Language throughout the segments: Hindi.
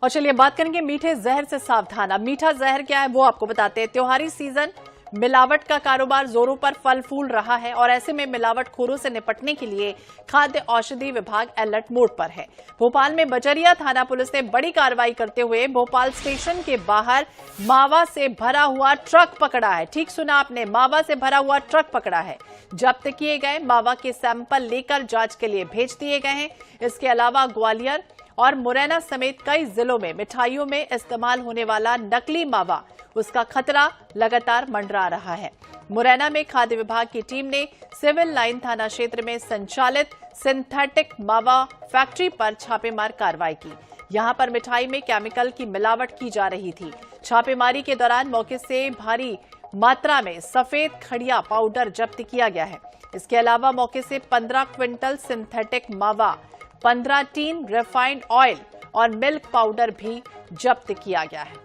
और चलिए बात करेंगे मीठे जहर से सावधान। अब मीठा जहर क्या है वो आपको बताते हैं। त्योहारी सीजन, मिलावट का कारोबार जोरों पर फल फूल रहा है और ऐसे में मिलावटखोरों से निपटने के लिए खाद्य औषधि विभाग अलर्ट मोड पर है। भोपाल में बजरिया थाना पुलिस ने बड़ी कार्रवाई करते हुए भोपाल स्टेशन के बाहर मावा से भरा हुआ ट्रक पकड़ा है। ठीक सुना आपने, मावा से भरा हुआ ट्रक पकड़ा है। जब्त किए गए मावा के सैंपल लेकर जांच के लिए भेज दिए गए हैं। इसके अलावा ग्वालियर और मुरैना समेत कई जिलों में मिठाइयों में इस्तेमाल होने वाला नकली मावा, उसका खतरा लगातार मंडरा रहा है। मुरैना में खाद्य विभाग की टीम ने सिविल लाइन थाना क्षेत्र में संचालित सिंथेटिक मावा फैक्ट्री पर छापेमार कार्रवाई की। यहां पर मिठाई में केमिकल की मिलावट की जा रही थी। छापेमारी के दौरान मौके से भारी मात्रा में सफेद खड़िया पाउडर जब्त किया गया है। इसके अलावा मौके से 15 क्विंटल सिंथेटिक मावा, 15 टीन रिफाइंड ऑयल और मिल्क पाउडर भी जब्त किया गया है।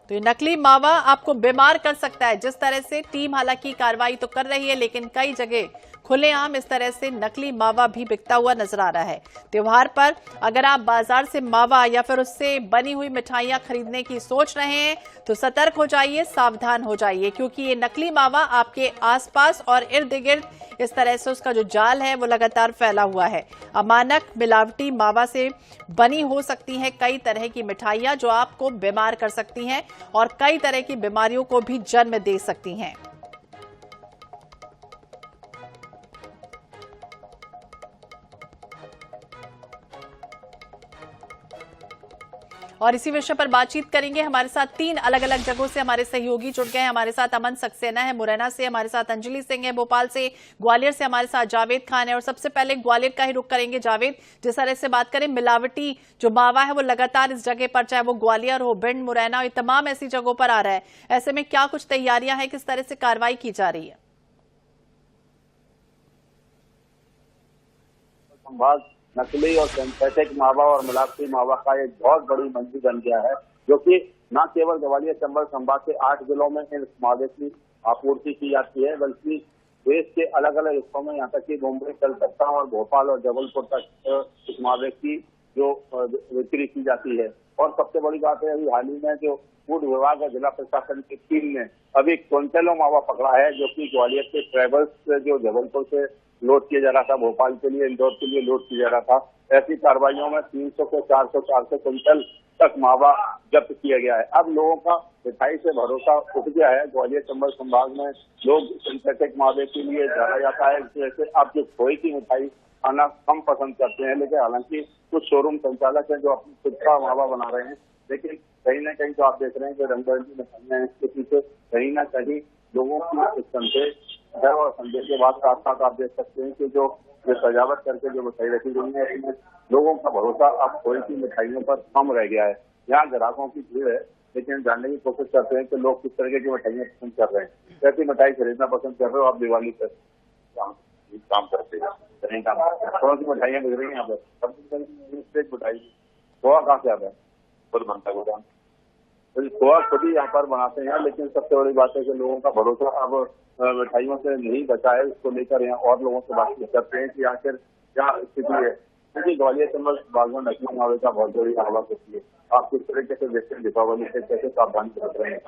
तो ये नकली मावा आपको बीमार कर सकता है। जिस तरह से टीम हालांकि कार्रवाई तो कर रही है, लेकिन कई जगह खुलेआम इस तरह से नकली मावा भी बिकता हुआ नजर आ रहा है। त्योहार पर अगर आप बाजार से मावा या फिर उससे बनी हुई मिठाइयां खरीदने की सोच रहे हैं तो सतर्क हो जाइए, सावधान हो जाइए, क्योंकि ये नकली मावा आपके आसपास और इर्द गिर्द इस तरह से उसका जो जाल है वो लगातार फैला हुआ है। अमानक मिलावटी मावा से बनी हो सकती हैं कई तरह की मिठाइयां जो आपको बीमार कर सकती हैं और कई तरह की बीमारियों को भी जन्म दे सकती हैं। और इसी विषय पर बातचीत करेंगे। हमारे साथ 3 अलग अलग जगहों से हमारे सहयोगी जुड़ गए हैं। हमारे साथ अमन सक्सेना है मुरैना से, हमारे साथ अंजलि सिंह है भोपाल से, ग्वालियर से हमारे साथ जावेद खान है। और सबसे पहले ग्वालियर का ही रुख करेंगे। जावेद, जिस तरह से बात करें, मिलावटी जो मावा है वो लगातार इस जगह पर, चाहे वो ग्वालियर हो, भिंड, मुरैना, ये तमाम ऐसी जगहों पर आ रहा है। ऐसे में क्या कुछ तैयारियां हैं, किस तरह से कार्रवाई की जा रही है? नकली और सिंथेटिक मावा और मिलावटी मावा का एक बहुत बड़ी मंडी बन गया है, जो कि न केवल ग्वालियर चंबल संभाग के 8 जिलों में इन मावे की आपूर्ति की जाती है, बल्कि देश के अलग अलग हिस्सों में, यहाँ तक कि मुंबई, कलकत्ता और भोपाल और जबलपुर तक इस मावे की जो बिक्री की जाती है। और सबसे बड़ी बात है, अभी हाल ही में जो फूड विभाग और जिला प्रशासन की टीम ने अभी क्विंटलों मावा पकड़ा है, जो कि ग्वालियर के ट्रेवल्स से जो जबलपुर से लोड किया जा रहा था, भोपाल के लिए, इंदौर के लिए लोड किया जा रहा था। ऐसी कार्रवाइयों में 300 से 400 क्विंटल तक मावा जब्त किया गया है। अब लोगों का मिठाई से भरोसा उठ गया है। ग्वालियर चंबल संभाग में लोग सिंथेटिक मावे के लिए जाना जाता है। इस वजह से अब जो खोए की मिठाई खाना कम पसंद करते हैं, लेकिन हालांकि कुछ शोरूम संचालक हैं जो अपनी खुद का मावा बना रहे हैं। लेकिन कहीं ना कहीं जो आप देख रहे हैं कि रंग बिरंगी मिठाइयां, इसके पीछे कहीं ना कहीं लोगों की संदेश है और संदेश के बाद साथ साथ आप देख सकते हैं कि जो सजावट करके जो मिठाई रखी गई है, इसमें लोगों का भरोसा अब खोए की मिठाइयों पर कम रह गया है। यहाँ ग्राहकों की भीड़ है, लेकिन जानने की कोशिश करते हैं कि लोग किस तरह की मिठाइयाँ पसंद कर रहे हैं। कैसी मिठाई खरीदना पसंद कर रहे हो आप दिवाली पर काम करते हैं? कौन सी मिठाइयाँ बिक रही है यहाँ पर? मिठाई खोआ कहाँ से आता है? खुद बनता है गोदाम, खोआ खुद ही यहाँ पर बनाते हैं। लेकिन सबसे बड़ी बात है कि लोगों का भरोसा अब मिठाइयों से नहीं बचा है। इसको लेकर यहाँ और लोगों से बातचीत करते हैं कि आखिर क्या स्थिति है, क्योंकि ग्वालियर चंबल संभाग में नकली मावे का बहुत बड़ी आवाज होती है। आप किस तरीके से देखते हैं दीपावली से कैसे सावधान कर रहे हैं?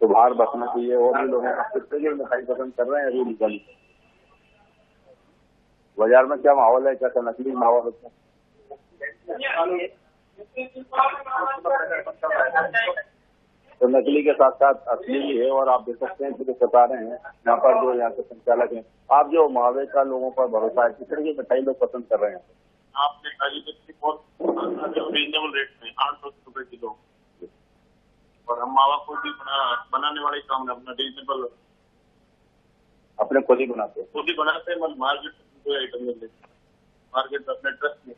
तो बाहर बचना चाहिए और भी लोगों किस तरीके की मिठाई पसंद कर रहे हैं अभी निकली। बाजार में क्या माहौल है, कैसा नकली मावा होता है? तो नकली के साथ साथ असली भी है। और आप देख सकते हैं कि जो बता रहे हैं यहाँ पर जो यहाँ के संचालक हैं, आप जो मावे का लोगों पर भरोसा है, किस तरह की मिठाई लोग पसंद कर रहे हैं? आपने बहुत रीजनेबल रेट में 800 रुपए किलो, और हम मावा खुद ही बनाने वाले काम है अपना रीजनेबल, अपने खुद ही बनाते हैं मार्केट आइटम मिलते, मार्केट में अपने ट्रस्ट में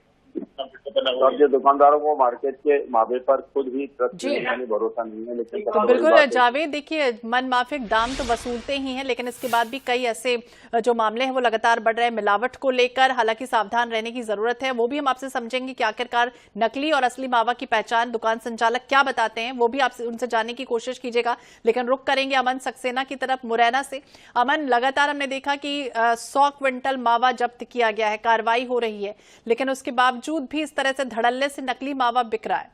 अब जो दुकानदारों को मार्केट के मावे पर खुद ही ट्रस्ट जी। यानी भरोसा नहीं है, लेकिन तो सबसे बड़ी बिल्कुल बात है जावेद, देखिए मन माफिक दाम तो वसूलते ही हैं, लेकिन इसके बाद भी कई ऐसे जो मामले हैं वो लगातार बढ़ रहे हैं मिलावट को लेकर। हालांकि सावधान रहने की जरूरत है, वो भी हम आपसे समझेंगे कि आखिरकार नकली और असली मावा की पहचान दुकान संचालक क्या बताते हैं, वो भी आपसे उनसे जानने की कोशिश कीजिएगा। लेकिन रुक करेंगे अमन सक्सेना की तरफ मुरैना से। अमन, लगातार हमने देखा कि 100 क्विंटल मावा जब्त किया गया है, कार्रवाई हो रही है, लेकिन उसके बावजूद भी इस तरह से धड़ल्ले से नकली मावा बिक रहा है।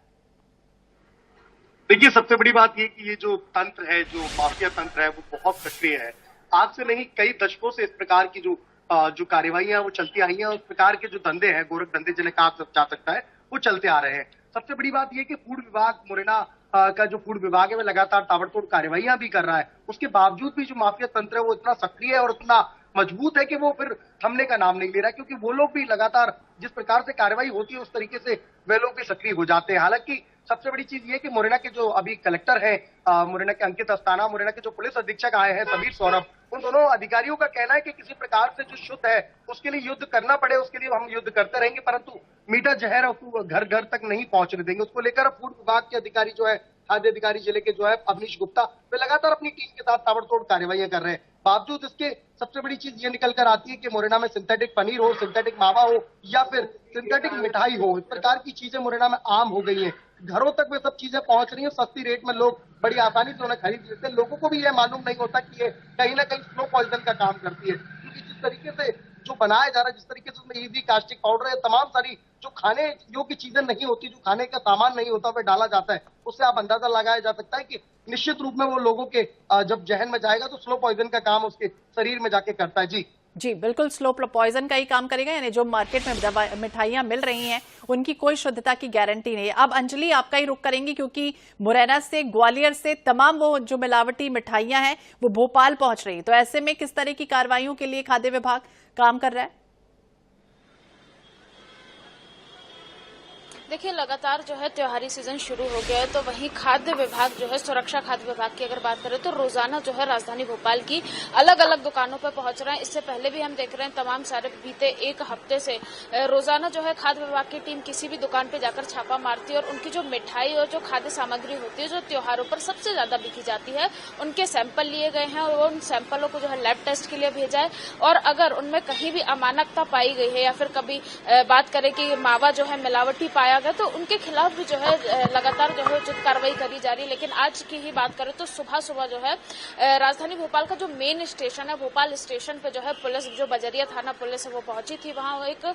देखिए, सबसे बड़ी बात ये कि ये जो तंत्र है, जो माफिया तंत्र है, वो बहुत सक्रिय है। आज से नहीं, कई दशकों से इस प्रकार की जो कार्यवाहियां वो चलती आई हैं, उस प्रकार के जो धंधे हैं, गोरख धंधे जिन्हें कहा जा सकता है, वो चलते आ रहे हैं। सबसे बड़ी बात ये कि फूड विभाग, मुरैना का जो फूड विभाग है, वो लगातार ताबड़तोड़ कार्यवाहियां भी कर रहा है। उसके बावजूद भी जो माफिया तंत्र है वो इतना सक्रिय है और इतना मजबूत है कि वो फिर थमने का नाम नहीं ले रहा है, क्योंकि वो लोग भी लगातार जिस प्रकार से कार्रवाई होती है उस तरीके से वे लोग भी सक्रिय हो जाते हैं। हालांकि सबसे बड़ी चीज ये कि मुरैना के जो अभी कलेक्टर है, मुरैना के अंकित अस्थाना, मुरैना के जो पुलिस अधीक्षक आए हैं समीर सौरभ, उन दोनों अधिकारियों का कहना है कि किसी प्रकार से जो शुद्ध है उसके लिए युद्ध करना पड़े, उसके लिए हम युद्ध करते रहेंगे, परंतु मीठा जहर उसको घर घर तक नहीं पहुंचने देंगे। उसको लेकर फूड विभाग के अधिकारी जो है, खाद्य अधिकारी जिले के जो है अवनीश गुप्ता, वे लगातार अपनी टीम के साथ ताबड़तोड़ कार्यवाहियां कर रहे हैं। बावजूद इसके सबसे बड़ी चीज ये निकल कर आती है कि मुरैना में सिंथेटिक पनीर हो, सिंथेटिक मावा हो या फिर सिंथेटिक मिठाई हो, इस प्रकार की चीजें मुरैना में आम हो गई हैं। घरों तक वे सब चीजें पहुंच रही हैं, सस्ती रेट में लोग बड़ी आसानी से उन्हें खरीद लेते हैं। लोगों को भी यह मालूम नहीं होता कि ये कहीं ना कहीं स्लो पॉइजन का काम करती है, क्योंकि जिस तरीके से जो बनाया जा रहा है, जिस तरीके से उसमें ईजी कास्टिक पाउडर है, तमाम सारी जो खाने योग्य चीजें नहीं होती, जो खाने का सामान नहीं होता, वह डाला जाता है। उससे आप अंदाजा लगाया जा सकता है कि निश्चित रूप में वो लोगों के जब जहन में जाएगा तो स्लो पॉइजन का काम उसके शरीर में जाके करता है। जी, बिल्कुल स्लो पॉइजन का ही काम करेगा। यानी जो मार्केट में मिठाइयां मिल रही हैं उनकी कोई शुद्धता की गारंटी नहीं है। अब अंजलि, आपका ही रुख करेंगे, क्योंकि मुरैना से, ग्वालियर से तमाम वो जो मिलावटी मिठाइयां हैं वो भोपाल पहुंच रही है। तो ऐसे में किस तरह की कार्रवाइयों के लिए खाद्य विभाग काम कर रहा है? देखिए, लगातार जो है त्योहारी सीजन शुरू हो गया है, तो वहीं खाद्य विभाग जो है, सुरक्षा खाद्य विभाग की अगर बात करें तो रोजाना जो है राजधानी भोपाल की अलग अलग दुकानों पर पहुंच रहे हैं। इससे पहले भी हम देख रहे हैं तमाम सारे बीते एक हफ्ते से रोजाना जो है खाद्य विभाग की टीम किसी भी दुकान पे जाकर छापा मारती है और उनकी जो मिठाई और जो खाद्य सामग्री होती है, जो त्योहारों पर सबसे ज्यादा बिकी जाती है, उनके सैंपल लिए गए हैं और उन सैंपलों को जो है लैब टेस्ट के लिए भेजा है। और अगर उनमें कहीं भी अमानकता पाई गई है या फिर कभी बात करें कि मावा जो है मिलावटी पाया गया, तो उनके खिलाफ भी जो है लगातार जो है उचित कार्रवाई करी जा रही है। लेकिन आज की ही बात करें तो सुबह सुबह जो है राजधानी भोपाल का जो मेन स्टेशन है, भोपाल स्टेशन पे जो है पुलिस, जो बजरिया थाना पुलिस है, वो पहुंची थी। वहां एक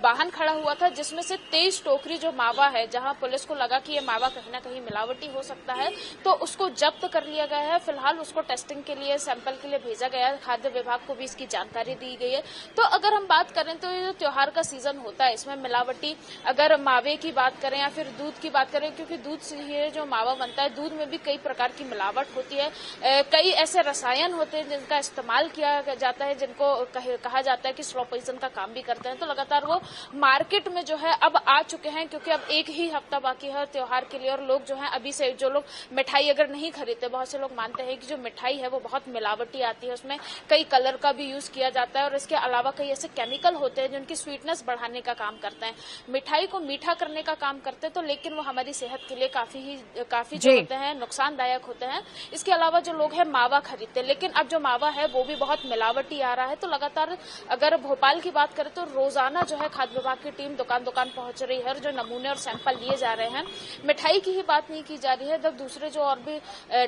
वाहन खड़ा हुआ था जिसमें से 23 टोकरी जो मावा है, जहां पुलिस को लगा कि ये मावा कहीं ना कहीं मिलावटी हो सकता है, तो उसको जब्त कर लिया गया है। फिलहाल उसको टेस्टिंग के लिए, सैंपल के लिए भेजा गया है। खाद्य विभाग को भी इसकी जानकारी दी गई है। तो अगर हम बात करें तो ये जो त्योहार का सीजन होता है, इसमें मिलावटी, अगर मावे की बात करें या फिर दूध की बात करें, क्योंकि दूध से ये जो मावा बनता है, दूध में भी कई प्रकार की मिलावट होती है। कई ऐसे रसायन होते हैं जिनका इस्तेमाल किया जाता है, जिनको कहा जाता है कि स्लो पॉइजन का काम भी करते हैं। तो लगातार वो मार्केट में जो है अब आ चुके हैं, क्योंकि अब एक ही हफ्ता बाकी है त्योहार के लिए। और लोग जो है अभी से, जो लोग मिठाई अगर नहीं खरीदते, बहुत से लोग मानते हैं कि जो मिठाई है वो बहुत मिलावटी आती है, उसमें कई कलर का भी यूज किया जाता है और इसके अलावा कई ऐसे केमिकल होते हैं जिनकी स्वीटनेस बढ़ाने का काम करते हैं, मिठाई को मीठा करने का काम करते हैं। तो लेकिन वो हमारी सेहत के लिए काफी जो होते हैं नुकसानदायक होते हैं। इसके अलावा जो लोग हैं मावा खरीदते हैं, लेकिन अब जो मावा है वो भी बहुत मिलावटी आ रहा है। तो लगातार अगर भोपाल की बात करें तो रोजाना जो है खाद्य विभाग की टीम दुकान दुकान पहुंच रही है और जो नमूने और सैंपल लिए जा रहे हैं। मिठाई की ही बात नहीं की जा रही है, जब दूसरे जो और भी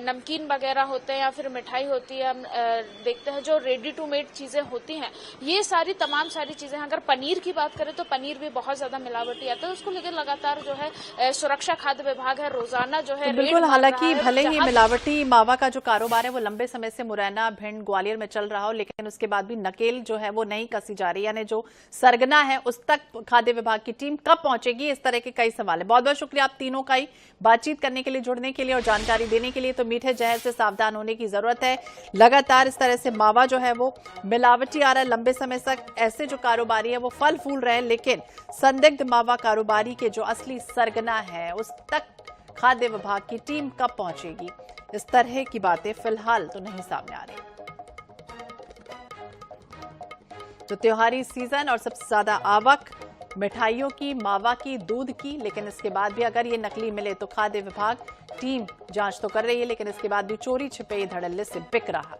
नमकीन वगैरह होते हैं या फिर मिठाई होती है, हम देखते हैं जो रेडी टू मेड चीजें होती हैं, ये सारी तमाम सारी चीजें। अगर पनीर की बात करें तो पनीर भी बहुत ज्यादा मिलावटी आता है। उसको लेकर लगातार जो है सुरक्षा खाद्य विभाग है रोजाना जो है, तो बिल्कुल, हालांकि भले ही मिलावटी मावा का जो कारोबार है वो लंबे समय से मुरैना, भिंड, ग्वालियर में चल रहा हो, लेकिन उसके बाद भी नकेल जो है वो नहीं कसी जा रही, यानी जो सरगना है उस तक खाद्य विभाग की टीम कब पहुंचेगी, इस तरह के कई सवाल है। बहुत बहुत शुक्रिया आप तीनों का ही बातचीत करने के लिए, जुड़ने के लिए और जानकारी देने के लिए। तो मीठे जहर से सावधान होने की जरूरत है। लगातार इस तरह से मावा जो है वो मिलावटी आ रहा है। लंबे समय तक ऐसे जो कारोबारी है वो फल फूल रहे हैं, लेकिन संदिग्ध मावा कारोबारी के जो असली सरगना है उस तक खाद्य विभाग की टीम कब पहुंचेगी, इस तरह की बातें फिलहाल तो नहीं सामने आ रही। तो त्योहारी सीजन और सबसे ज्यादा आवक मिठाइयों की, मावा की, दूध की, लेकिन इसके बाद भी अगर ये नकली मिले तो खाद्य विभाग टीम जांच तो कर रही है, लेकिन इसके बाद भी चोरी छिपे धड़ल्ले से बिक रहा।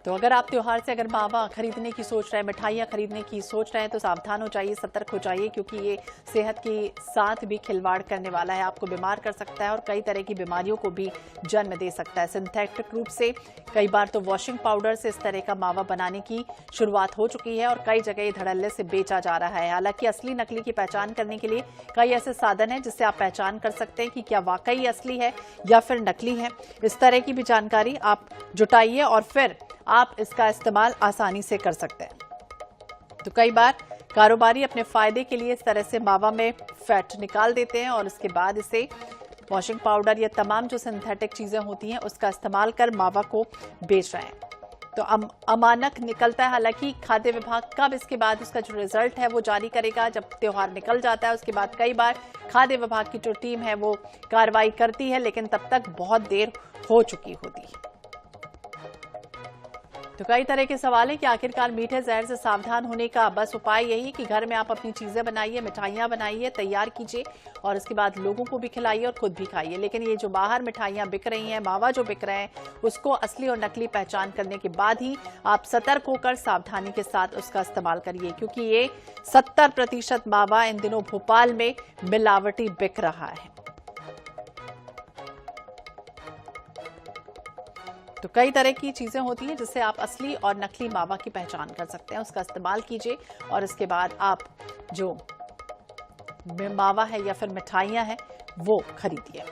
तो अगर आप त्योहार से अगर मावा खरीदने की सोच रहे हैं, मिठाइयाँ खरीदने की सोच रहे हैं, तो सावधान हो जाइए, सतर्क हो जाइए, क्योंकि ये सेहत के साथ भी खिलवाड़ करने वाला है। आपको बीमार कर सकता है और कई तरह की बीमारियों को भी जन्म दे सकता है। सिंथेटिक रूप से कई बार तो वॉशिंग पाउडर से इस तरह का मावा बनाने की शुरुआत हो चुकी है और कई जगह ये धड़ल्ले से बेचा जा रहा है। हालांकि असली नकली की पहचान करने के लिए कई ऐसे साधन हैं जिससे आप पहचान कर सकते हैं कि क्या वाकई असली है या फिर नकली है। इस तरह की भी जानकारी आप जुटाइए और फिर आप इसका इस्तेमाल आसानी से कर सकते हैं। तो कई बार कारोबारी अपने फायदे के लिए इस तरह से मावा में फैट निकाल देते हैं और उसके बाद इसे वॉशिंग पाउडर या तमाम जो सिंथेटिक चीजें होती हैं उसका इस्तेमाल कर मावा को बेच रहे हैं। तो अमानक निकलता है। हालांकि खाद्य विभाग कब इसके बाद उसका जो रिजल्ट है वो जारी करेगा, जब त्योहार निकल जाता है उसके बाद कई बार खाद्य विभाग की जो टीम है वो कार्रवाई करती है, लेकिन तब तक बहुत देर हो चुकी होती है। तो कई तरह के सवाल हैं कि आखिरकार मीठे जहर से सावधान होने का बस उपाय यही कि घर में आप अपनी चीजें बनाइए, मिठाइयां बनाइए, तैयार कीजिए और इसके बाद लोगों को भी खिलाइए और खुद भी खाइए। लेकिन ये जो बाहर मिठाइयां बिक रही हैं, मावा जो बिक रहे हैं, उसको असली और नकली पहचान करने के बाद ही आप सतर्क होकर सावधानी के साथ उसका इस्तेमाल करिए, क्योंकि ये 70% मावा इन दिनों भोपाल में मिलावटी बिक रहा है। तो कई तरह की चीजें होती हैं जिससे आप असली और नकली मावा की पहचान कर सकते हैं। उसका इस्तेमाल कीजिए और इसके बाद आप जो मावा है या फिर मिठाइयां हैं वो खरीदिए।